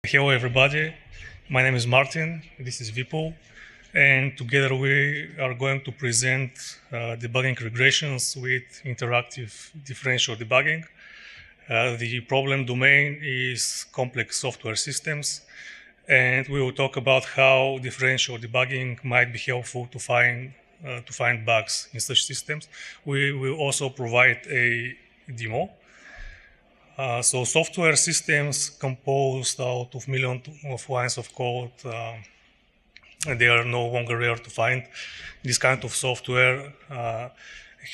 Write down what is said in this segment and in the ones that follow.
Hello everybody, my name is Martin, this is Vipul, and together we are going to present debugging regressions with interactive differential debugging. The problem domain is complex software systems, and we will talk about how differential debugging might be helpful to find bugs in such systems. We will also provide a demo. So software systems composed out of millions of lines of code, they are no longer rare to find. This kind of software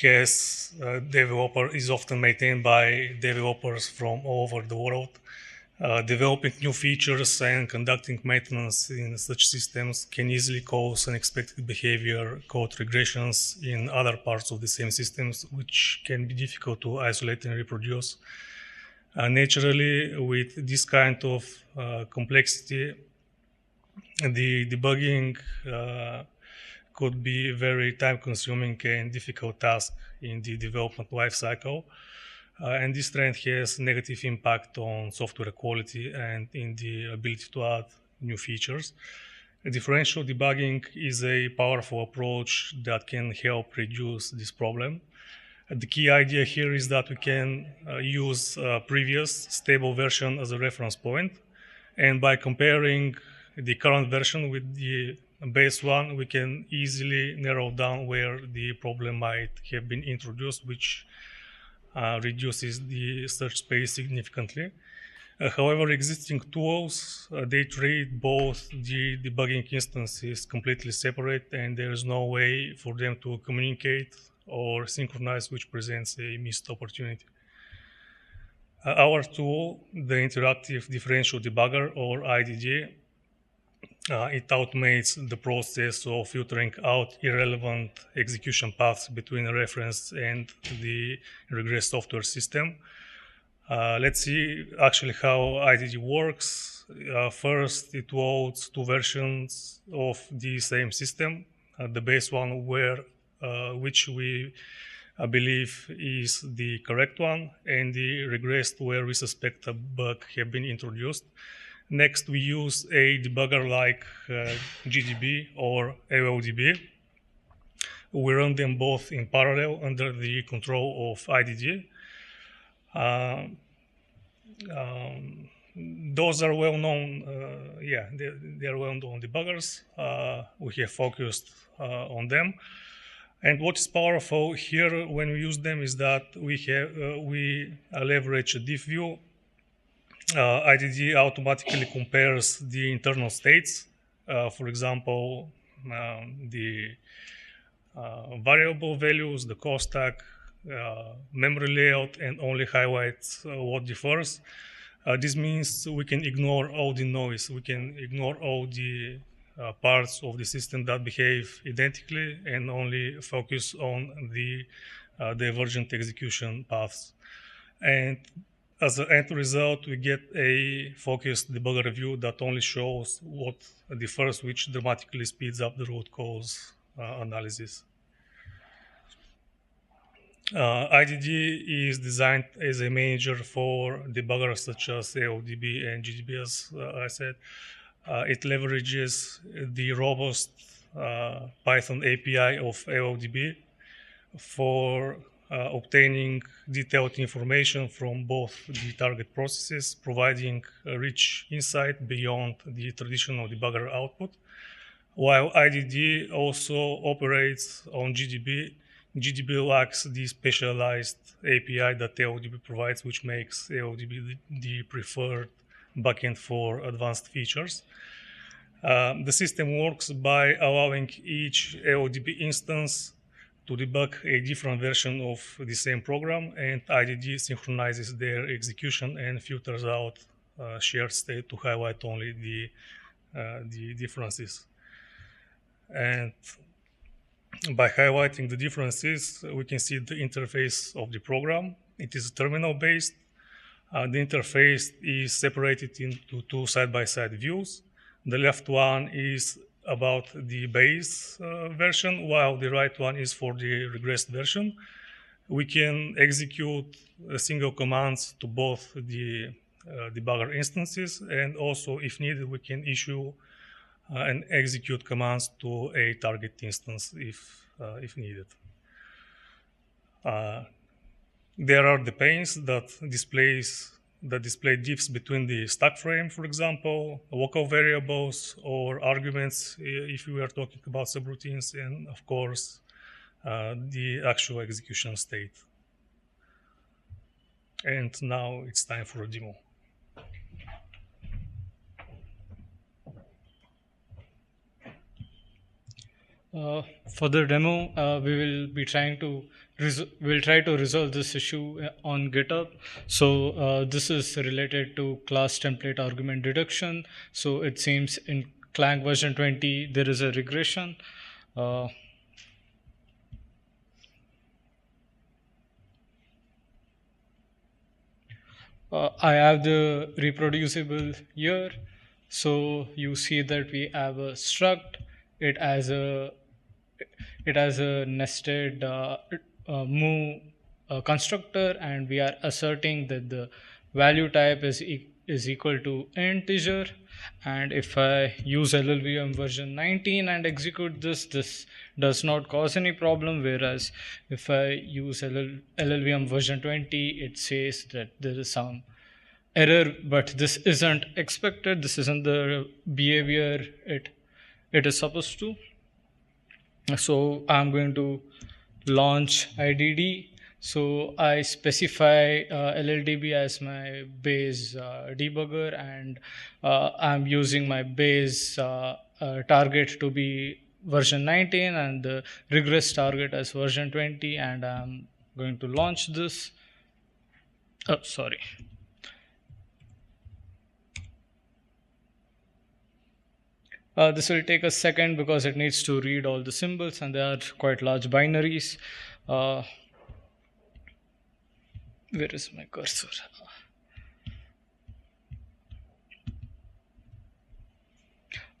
is often maintained by developers from all over the world. Developing new features and conducting maintenance in such systems can easily cause unexpected behavior code regressions in other parts of the same systems, which can be difficult to isolate and reproduce. Naturally, with this kind of complexity, the debugging could be a very time-consuming and difficult task in the development lifecycle. And this trend has negative impact on software quality and in the ability to add new features. Differential debugging is a powerful approach that can help reduce this problem. The key idea here is that we can use previous stable version as a reference point, and by comparing the current version with the base one, we can easily narrow down where the problem might have been introduced, which reduces the search space significantly. However, existing tools, they treat both the debugging instances completely separate, and there is no way for them to communicate or synchronize, which presents a missed opportunity. Our tool, the Interactive Differential Debugger, or IDD, it automates the process of filtering out irrelevant execution paths between a reference and the regressed software system. Let's see actually how IDD works. First, it loads two versions of the same system. The base one which we believe is the correct one, and the regressed where we suspect a bug have been introduced. Next, we use a debugger like GDB or LLDB. We run them both in parallel under the control of IDD. Those are well-known, they are well-known debuggers. We have focused on them. And what is powerful here when we use them is that we leverage a diff view. IDD automatically compares the internal states, for example, the variable values, the call stack, memory layout, and only highlights what differs. This means we can ignore all the noise, we can ignore all the parts of the system that behave identically and only focus on the divergent execution paths. And as an end result, we get a focused debugger review that only shows what differs, which dramatically speeds up the root cause analysis. IDD is designed as a manager for debuggers such as LLDB and GDB, as I said. It leverages the robust Python API of LLDB for obtaining detailed information from both the target processes, providing rich insight beyond the traditional debugger output. While IDD also operates on GDB, GDB lacks the specialized API that LLDB provides, which makes LLDB the preferred backend for advanced features. The system works by allowing each LLDB instance to debug a different version of the same program, and IDD synchronizes their execution and filters out shared state to highlight only the differences. And by highlighting the differences, we can see the interface of the program. It is terminal-based. The interface is separated into two side-by-side views. The left one is about the base version, while the right one is for the regressed version. We can execute single commands to both the debugger instances, and also, if needed, we can issue and execute commands to a target instance if needed. There are the panes that display diffs between the stack frame, for example, local variables or arguments if we are talking about subroutines, and of course the actual execution state. And now it's time for a demo. For the demo, we will be trying to we'll try to resolve this issue on GitHub. So this is related to class template argument deduction. So it seems in Clang version 20 there is a regression. I have the reproducible here. So you see that we have a struct. It has a nested move constructor, and we are asserting that the value type is equal to integer. And if I use LLVM version 19 and execute this does not cause any problem, whereas if I use LLVM version 20, it says that there is some error, but this isn't expected. This isn't the behavior it is supposed to. So I'm going to launch IDD. So I specify LLDB as my base debugger, and I'm using my base target to be version 19 and the regress target as version 20, and I'm going to launch this. Oh, sorry. This will take a second because it needs to read all the symbols, and they are quite large binaries. Where is my cursor?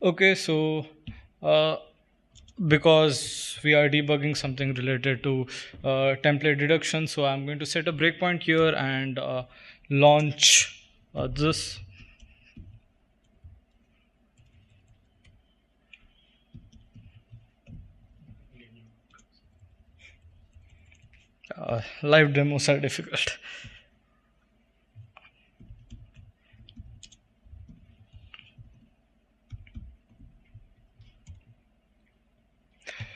Okay, so because we are debugging something related to template deduction, so I'm going to set a breakpoint here and launch this. Live demos are difficult.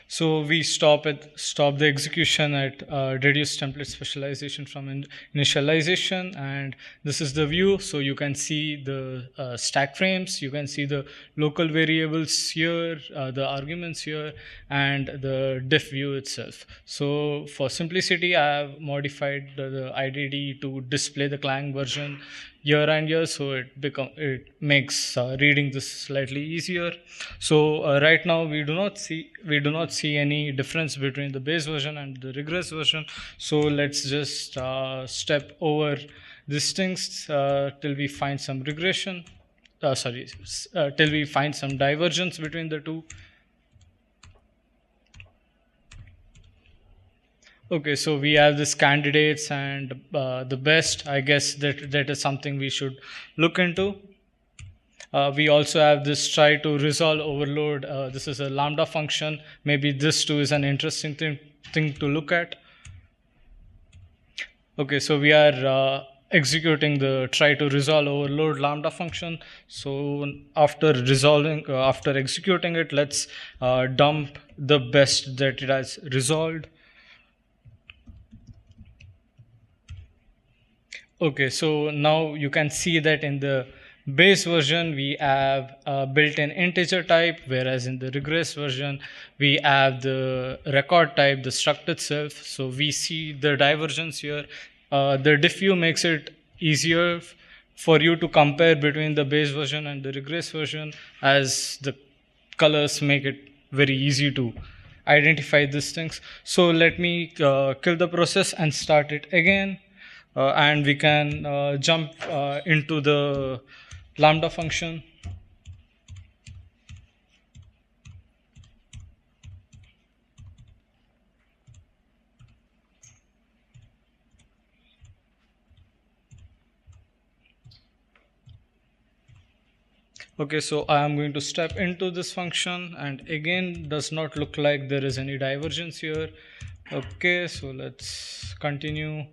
So we stop the execution at reduce template specialization from initialization, and this is the view. So you can see the stack frames, you can see the local variables here, the arguments here, and the diff view itself. So for simplicity, I have modified the IDD to display the Clang version year and year, so it makes reading this slightly easier. So right now we do not see any difference between the base version and the regress version. So let's just step over these things till we find some regression. Till we find some divergence between the two. Okay, so we have these candidates and the best. I guess that is something we should look into. We also have this try to resolve overload. This is a lambda function. Maybe this too is an interesting thing to look at. Okay, so we are executing the try to resolve overload lambda function. So after executing it, let's dump the best that it has resolved. Okay, so now you can see that in the base version we have built-in integer type, whereas in the regress version we have the record type, the struct itself. So we see the divergence here. The diff view makes it easier for you to compare between the base version and the regress version, as the colors make it very easy to identify these things. So let me kill the process and start it again. And we can jump into the lambda function. Okay, so I am going to step into this function, and again does not look like there is any divergence here. Okay, so let's continue.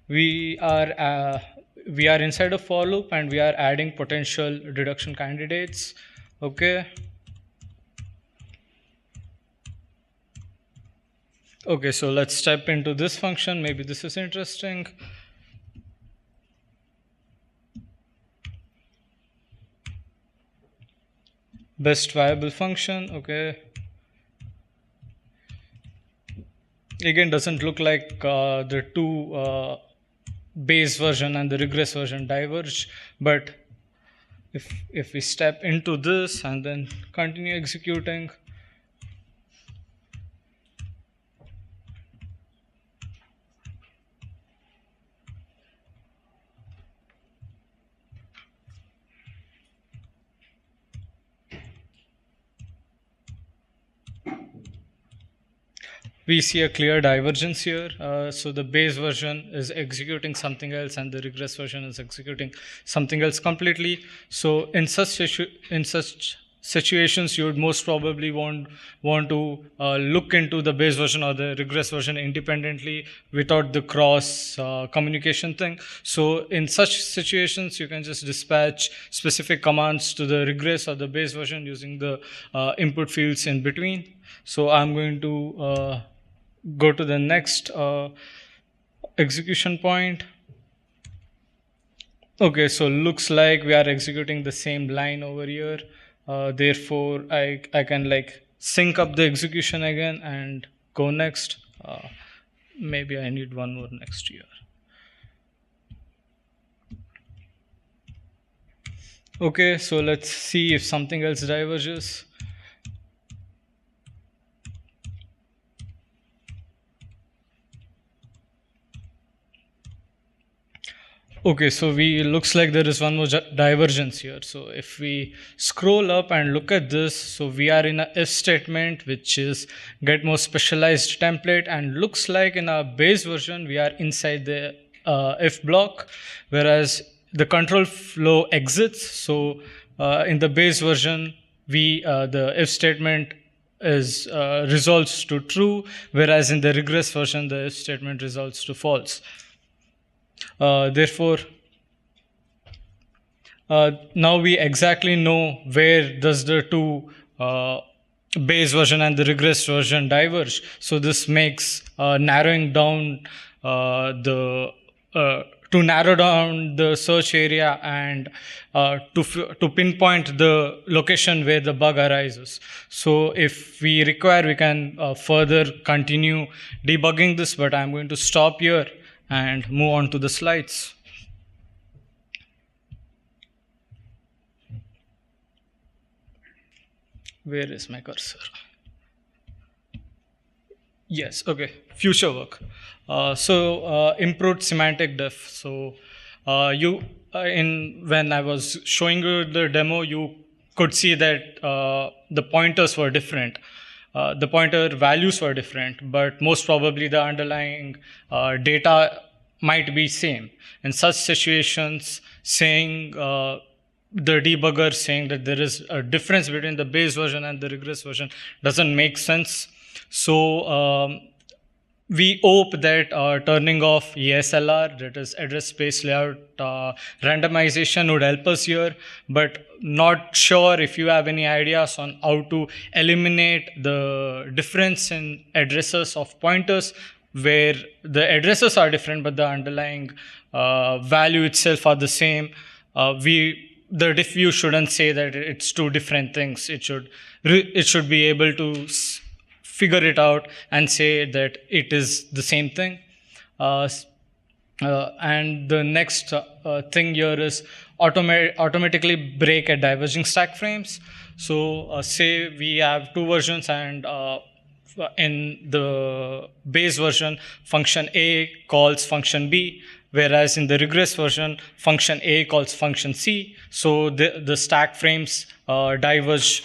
We are inside a for loop, and we are adding potential deduction candidates. Okay. Okay, so let's step into this function. Maybe this is interesting. Best viable function. Okay. Again, doesn't look like the two base version and the regress version diverge, but if we step into this and then continue executing, we see a clear divergence here. So the base version is executing something else, and the regress version is executing something else completely. So in such situations, you would most probably want to look into the base version or the regress version independently without the cross communication thing. So in such situations, you can just dispatch specific commands to the regress or the base version using the input fields in between. So I'm going to go to the next execution point. Okay, so looks like we are executing the same line over here. Therefore, I can like sync up the execution again and go next. Maybe I need one more next here. Okay, so let's see if something else diverges. Okay, so looks like there is one more divergence here. So if we scroll up and look at this, so we are in a if statement, which is get more specialized template, and looks like in our base version we are inside the if block, whereas the control flow exits. So in the base version, the if statement is resolves to true, whereas in the regress version the if statement resolves to false. Therefore, now we exactly know where does the two base version and the regress version diverge. So this makes narrowing down to narrow down the search area and to pinpoint the location where the bug arises. So if we require, we can further continue debugging this, but I'm going to stop here and move on to the slides. Where is my cursor? Yes, okay, future work. Improved semantic def. So when I was showing you the demo, you could see that the pointers were different. The pointer values were different, but most probably the underlying data might be same. In such situations, saying the debugger saying that there is a difference between the base version and the regress version doesn't make sense. So we hope that turning off ESLR, that is address space layout randomization, would help us here, but not sure if you have any ideas on how to eliminate the difference in addresses of pointers where the addresses are different but the underlying value itself are the same. The diff view shouldn't say that it's two different things. It should be able to figure it out and say that it is the same thing. And the next thing here is automatically break at diverging stack frames. So say we have two versions, and in the base version, function A calls function B, whereas in the regress version, function A calls function C. So the stack frames diverge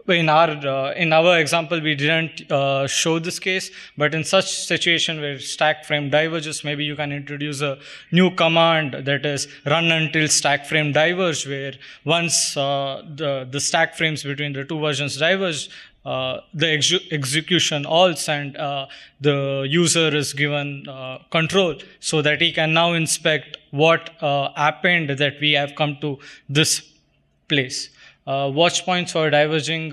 in our example, we didn't show this case, but in such situation where stack frame diverges, maybe you can introduce a new command that is run until stack frame diverge, where once the stack frames between the two versions diverge, the execution halts and the user is given control so that he can now inspect what happened that we have come to this place. Watch points for diverging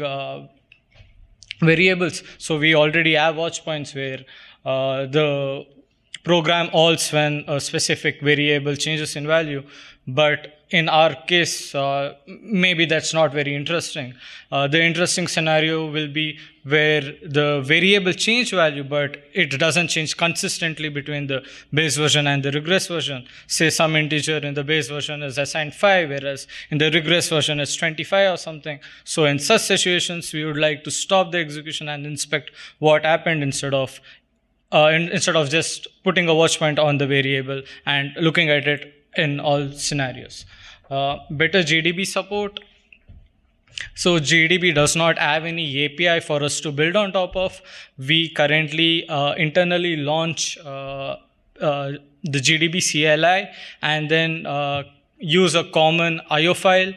variables. So we already have watch points where the program halts when a specific variable changes in value. But in our case, maybe that's not very interesting. The interesting scenario will be where the variable change value, but it doesn't change consistently between the base version and the regress version. Say some integer in the base version is assigned 5, whereas in the regress version it's 25 or something. So in such situations, we would like to stop the execution and inspect what happened instead of just putting a watch point on the variable and looking at it in all scenarios. Better GDB support. So GDB does not have any API for us to build on top of. We currently internally launch the GDB CLI and then use a common IO file,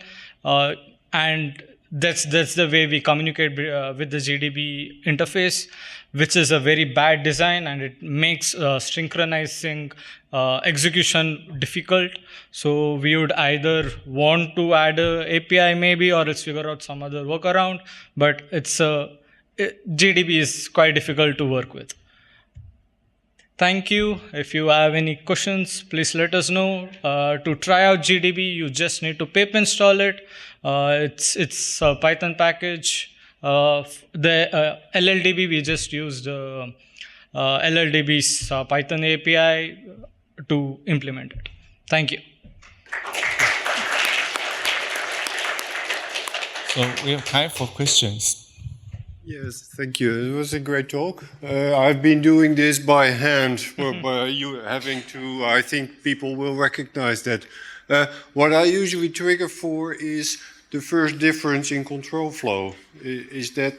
and that's the way we communicate with the GDB interface, which is a very bad design, and it makes synchronizing execution difficult. So we would either want to add a API maybe, or else figure out some other workaround, but GDB is quite difficult to work with. Thank you. If you have any questions, please let us know. To try out GDB, you just need to pip install it. It's a Python package. The LLDB, we just used LLDB's Python API to implement it. Thank you. So we have time for questions. Yes, thank you. It was a great talk. I've been doing this by hand, by you having to, I think people will recognize that. What I usually trigger for is the first difference in control flow. Is that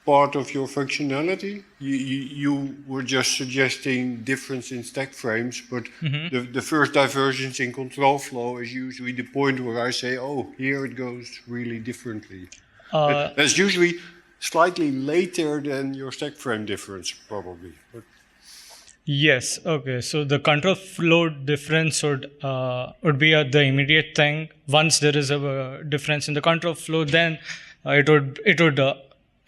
part of your functionality? You were just suggesting difference in stack frames, but the first divergence in control flow is usually the point where I say, oh, here it goes really differently. That's usually slightly later than your stack frame difference, probably. But yes. Okay. So the control flow difference would be the immediate thing. Once there is a difference in the control flow, then it would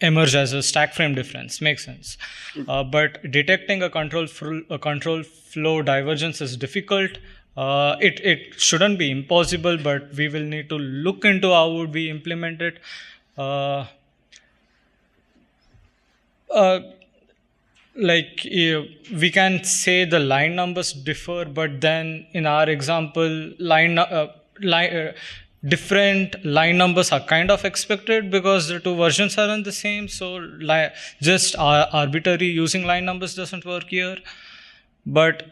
emerge as a stack frame difference. Makes sense. But detecting a control flow divergence is difficult. It shouldn't be impossible, but we will need to look into how would we implement it. We can say the line numbers differ, but then in our example, different line numbers are kind of expected because the two versions aren't the same. So just arbitrary using line numbers doesn't work here. But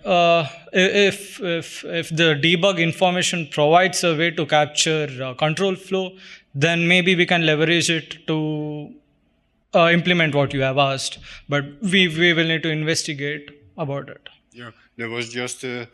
if the debug information provides a way to capture control flow, then maybe we can leverage it to implement what you have asked, but we will need to investigate about it. yeah, there was just a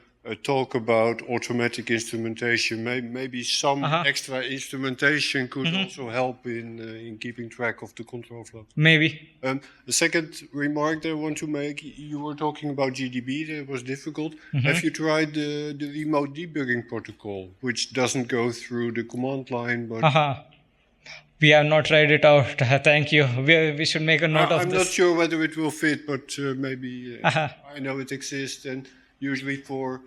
talk about automatic instrumentation. Maybe some extra instrumentation could also help in keeping track of the control flow. Maybe. The second remark that I want to make, you were talking about GDB, that was difficult. Have you tried the remote debugging protocol, which doesn't go through the command line, but we have not tried it out. Thank you. We should make a note of I'm this. not sure whether it will fit, but maybe I know it exists, and usually for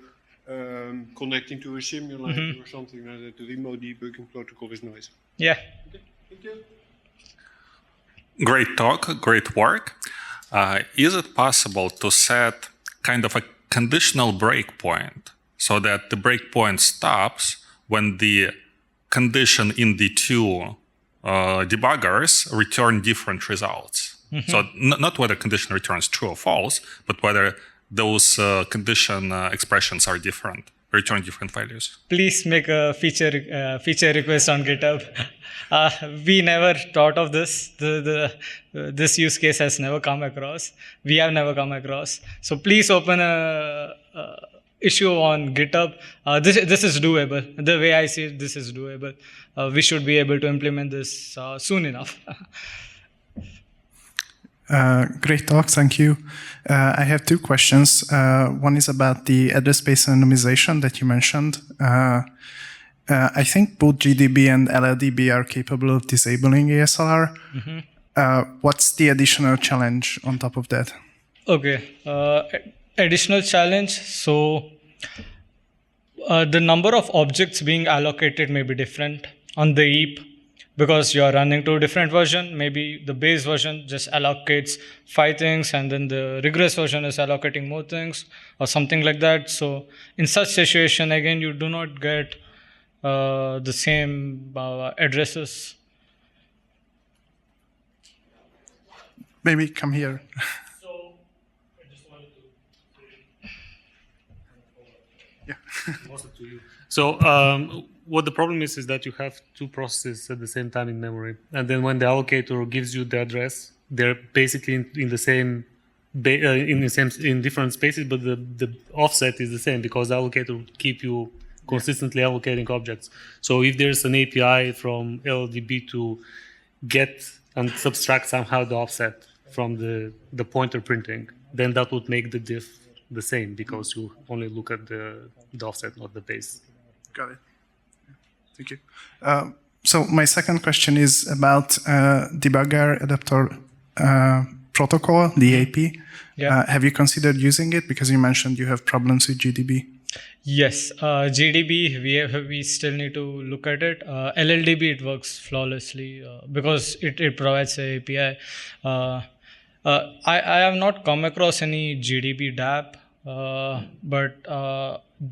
connecting to a simulator or something like that, the remote debugging protocol is nice. Yeah. Okay. Thank you. Great talk, great work. Is it possible to set kind of a conditional breakpoint so that the breakpoint stops when the condition in the two debuggers return different results? So not whether condition returns true or false, but whether those condition expressions are different. return different values. Please make a feature request on GitHub. We never thought of this. This use case has never come across. We have never come across. So please open a issue on GitHub. This is doable. The way I see it, this is doable. We should be able to implement this soon enough. Great talk, thank you. I have two questions. One is about the address space anonymization that you mentioned. I think both GDB and LLDB are capable of disabling ASLR. Mm-hmm. What's the additional challenge on top of that? Okay, additional challenge. So the number of objects being allocated may be different on the heap. Because you are running to a different version, maybe the base version just allocates 5 things and then the regress version is allocating more things or something like that. So in such situation, again, you do not get the same addresses. Maybe come here. So I just wanted to... Yeah. Also to you. So what the problem is that you have two processes at the same time in memory, and then when the allocator gives you the address, they're basically in the same in different spaces, but the offset is the same because the allocator will keep you consistently allocating objects. So if there's an API from LLDB to get and subtract somehow the offset from the pointer printing, then that would make the diff the same because you only look at the offset, not the base. Got it. Thank you. So my second question is about debugger adapter protocol, the AP. Yeah. Have you considered using it? Because you mentioned you have problems with GDB. Yes, GDB, we still need to look at it. LLDB, it works flawlessly because it provides an API. I have not come across any GDB DApp, but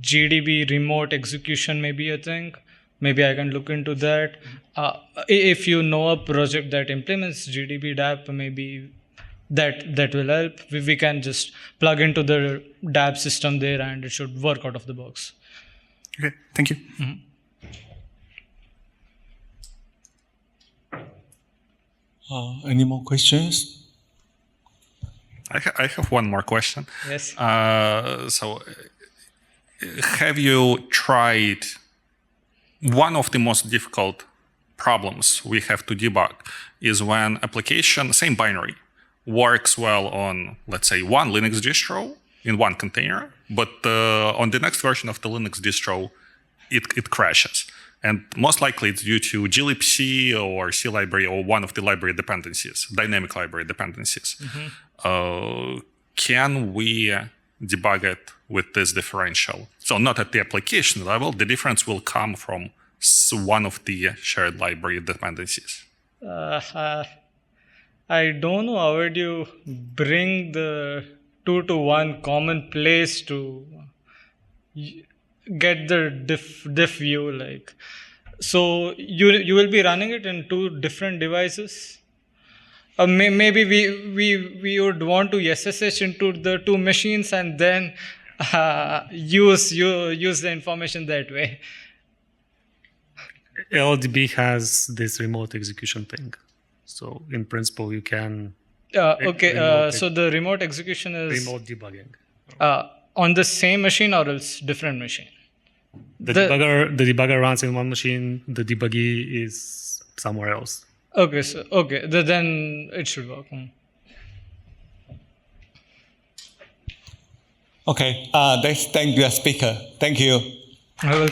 GDB remote execution may be a thing. Maybe I can look into that. If you know a project that implements GDB DApp, maybe that will help. We can just plug into the DApp system there and it should work out of the box. Okay, thank you. Mm-hmm. Any more questions? I have one more question. Yes. So have you tried... One of the most difficult problems we have to debug is when application, same binary, works well on, let's say, one Linux distro in one container, but on the next version of the Linux distro, it crashes. And most likely it's due to glibc or C library or one of the library dependencies, dynamic library dependencies. Mm-hmm. Can we debug it with this differential? So not at the application level, the difference will come from one of the shared library dependencies. I don't know how would you bring the 2 to 1 common place to get the diff view. Like, so you will be running it in 2 different devices. Maybe we would want to SSH into the 2 machines and then use the information that way. LLDB has this remote execution thing, so in principle you can. Okay, so the remote execution is remote debugging on the same machine or else different machine. The debugger runs in one machine. The debuggy is somewhere else. Okay, so then it should work. Okay, let's thank the speaker. Thank you. I will.